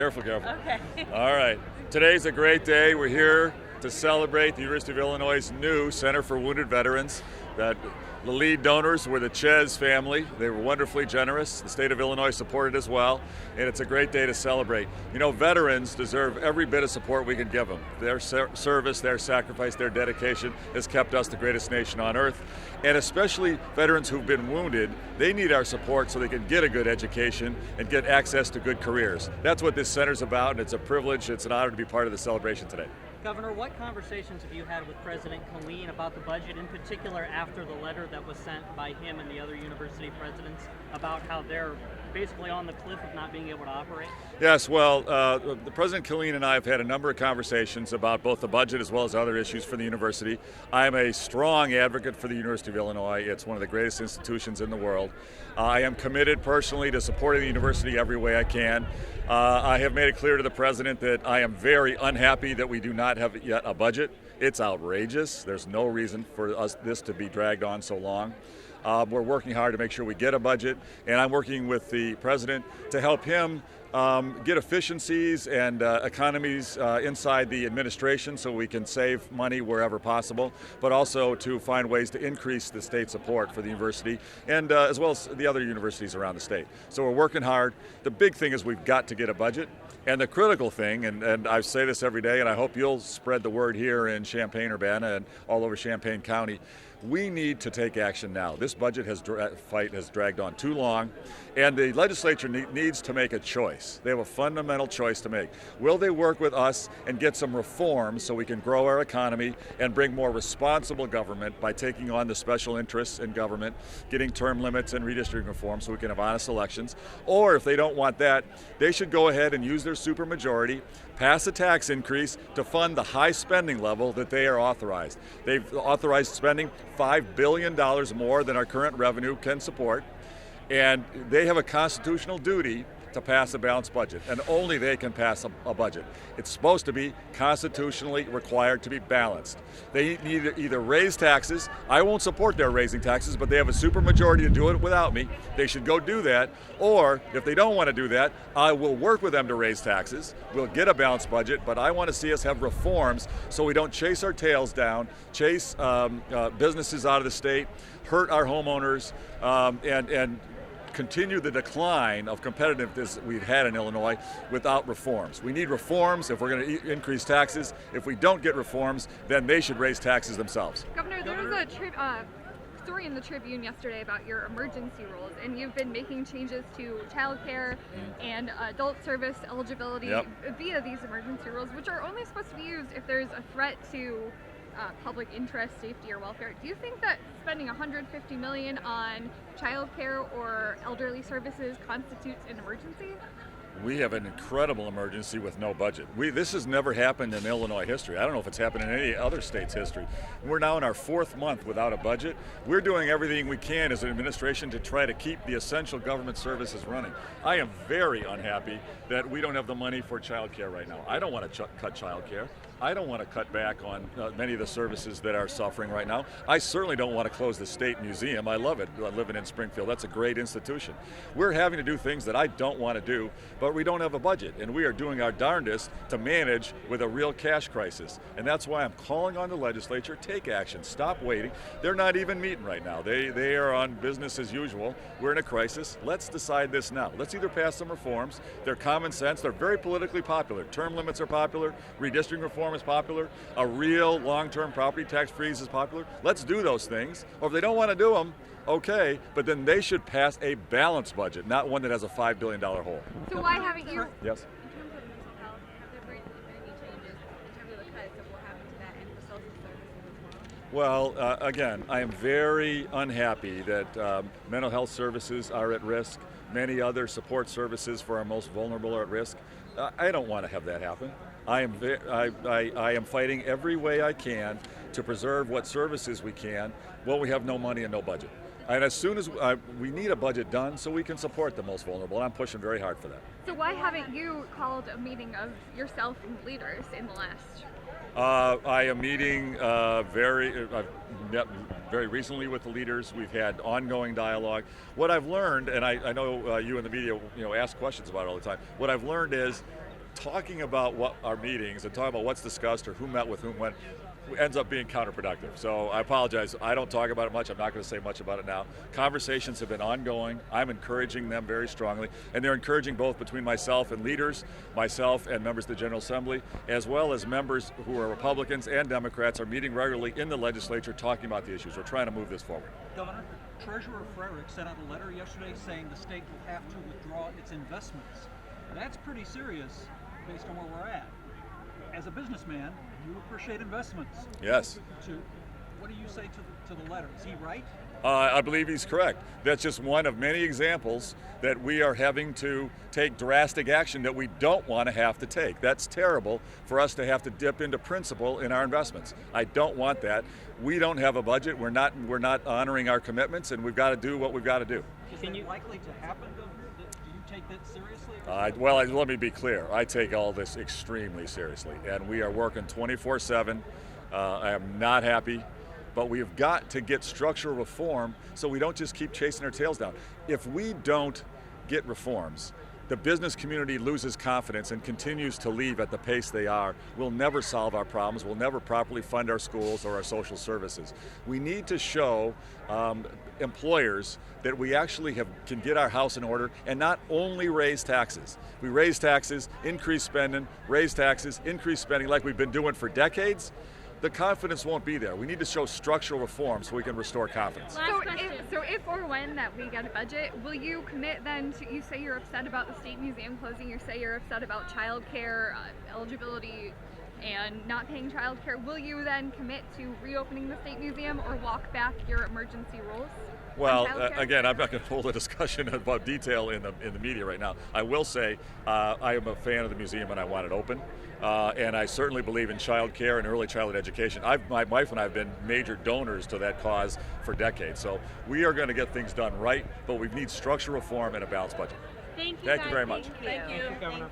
Careful, careful. Okay. All right. Today's a great day. We're here to celebrate the University of Illinois' new Center for Wounded Veterans. The lead donors were the Chez family. They were wonderfully generous. The state of Illinois supported as well, and it's a great day to celebrate. You know, veterans deserve every bit of support we can give them. Their service, their sacrifice, their dedication has kept us the greatest nation on earth, and especially veterans who've been wounded, they need our support so they can get a good education and get access to good careers. That's what this center's about, and it's a privilege, it's an honor to be part of the celebration today. Governor, what conversations have you had with President Killeen about the budget, in particular after the letter that was sent by him and the other university presidents about how they're basically on the cliff of not being able to operate? Yes, well, the President Killeen and I have had a number of conversations about both the budget as well as other issues for the university. I am a strong advocate for the University of Illinois. It's one of the greatest institutions in the world. I am committed personally to supporting the university every way I can. I have made it clear to the President that I am very unhappy that we do not have yet a budget. It's outrageous. There's no reason for this to be dragged on so long. We're working hard to make sure we get a budget, and I'm working with the President to help him get efficiencies and economies inside the administration so we can save money wherever possible, but also to find ways to increase the state support for the university and as well as the other universities around the state. So we're working hard. The big thing is we've got to get a budget. And the critical thing, and I say this every day, and I hope you'll spread the word here in Champaign-Urbana and all over Champaign County, we need to take action now. This budget fight has dragged on too long, and the legislature needs to make a choice. They have a fundamental choice to make. Will they work with us and get some reforms so we can grow our economy and bring more responsible government by taking on the special interests in government, getting term limits and redistricting reform so we can have honest elections? Or if they don't want that, they should go ahead and use their supermajority, pass a tax increase to fund the high spending level that they are authorized. They've authorized spending $5 billion more than our current revenue can support, and they have a constitutional duty to pass a balanced budget, and only they can pass a budget. It's supposed to be constitutionally required to be balanced. They need to either raise taxes. I won't support their raising taxes, but they have a supermajority to do it without me. They should go do that, or if they don't want to do that, I will work with them to raise taxes. We'll get a balanced budget, but I want to see us have reforms so we don't chase our tails down, chase businesses out of the state, hurt our homeowners, and continue the decline of competitiveness we've had in Illinois without reforms. We need reforms if we're going to increase taxes. If we don't get reforms, then they should raise taxes themselves. Governor, there was a story in the Tribune yesterday about your emergency rules, and you've been making changes to childcare and adult service eligibility via these emergency rules, which are only supposed to be used if there's a threat to public interest, safety, or welfare. Do you think that spending $150 million on childcare or elderly services constitutes an emergency? We have an incredible emergency with no budget. This has never happened in Illinois history. I don't know if it's happened in any other state's history. We're now in our 4th month without a budget. We're doing everything we can as an administration to try to keep the essential government services running. I am very unhappy that we don't have the money for child care right now. I don't want to cut child care. I don't want to cut back on many of the services that are suffering right now. I certainly don't want to close the State Museum. I love it, living in Springfield. That's a great institution. We're having to do things that I don't want to do, but we don't have a budget, and we are doing our darndest to manage with a real cash crisis. And that's why I'm calling on the legislature, take action, stop waiting. They're not even meeting right now. They are on business as usual. We're in a crisis. Let's decide this now. Let's either pass some reforms. They're common sense. They're very politically popular. Term limits are popular. Redistricting reform is popular. A real long-term property tax freeze is popular. Let's do those things. Or if they don't want to do them, okay, but then they should pass a balanced budget, not one that has a $5 billion hole. So why haven't you? Yes. In terms of mental health, have there been any changes in terms of the cuts of what happened to that and for social services as well? Well, again, I am very unhappy that mental health services are at risk. Many other support services for our most vulnerable are at risk. I don't want to have that happen. I am fighting every way I can to preserve what services we can while we have no money and no budget. And as soon as we need a budget done so we can support the most vulnerable, and I'm pushing very hard for that. So why haven't you called a meeting of yourself and leaders in the last? I am meeting I've met very recently with the leaders. We've had ongoing dialogue. What I've learned, and I know you in the media ask questions about it all the time. What I've learned is talking about what our meetings and talking about what's discussed or who met with whom when ends up being counterproductive. So I apologize. I don't talk about it much. I'm not going to say much about it now. Conversations have been ongoing. I'm encouraging them very strongly, and they're encouraging both between myself and leaders, myself and members of the General Assembly, as well as members who are Republicans and Democrats are meeting regularly in the legislature talking about the issues. We're trying to move this forward. Governor, Treasurer Frerick sent out a letter yesterday saying the state will have to withdraw its investments. That's pretty serious based on where we're at. As a businessman, you appreciate investments. Yes. What do you say to the letter? Is he right? I believe he's correct. That's just one of many examples that we are having to take drastic action that we don't want to have to take. That's terrible for us to have to dip into principle in our investments. I don't want that. We don't have a budget. We're not honoring our commitments, and we've got to do what we've got to do. Is that likely to happen, Governor? Do you take that seriously? Let me be clear. I take all this extremely seriously, and we are working 24/7. I am not happy, but we've got to get structural reform so we don't just keep chasing our tails down. If we don't get reforms, the business community loses confidence and continues to leave at the pace they are. We'll never solve our problems. We'll never properly fund our schools or our social services. We need to show employers that we actually can get our house in order and not only raise taxes. We raise taxes, increase spending, raise taxes, increase spending like we've been doing for decades. The confidence won't be there. We need to show structural reform so we can restore confidence. So if or when that we get a budget, will you commit then to, you say you're upset about the State Museum closing, you say you're upset about childcare eligibility and not paying childcare, will you then commit to reopening the State Museum or walk back your emergency rules? Well, again, I'm not going to hold a discussion about detail in the media right now. I will say I am a fan of the museum and I want it open. And I certainly believe in child care and early childhood education. My wife and I have been major donors to that cause for decades. So we are going to get things done right, but we need structural reform and a balanced budget. Thank you. Thank you very much. Thank you. Governor.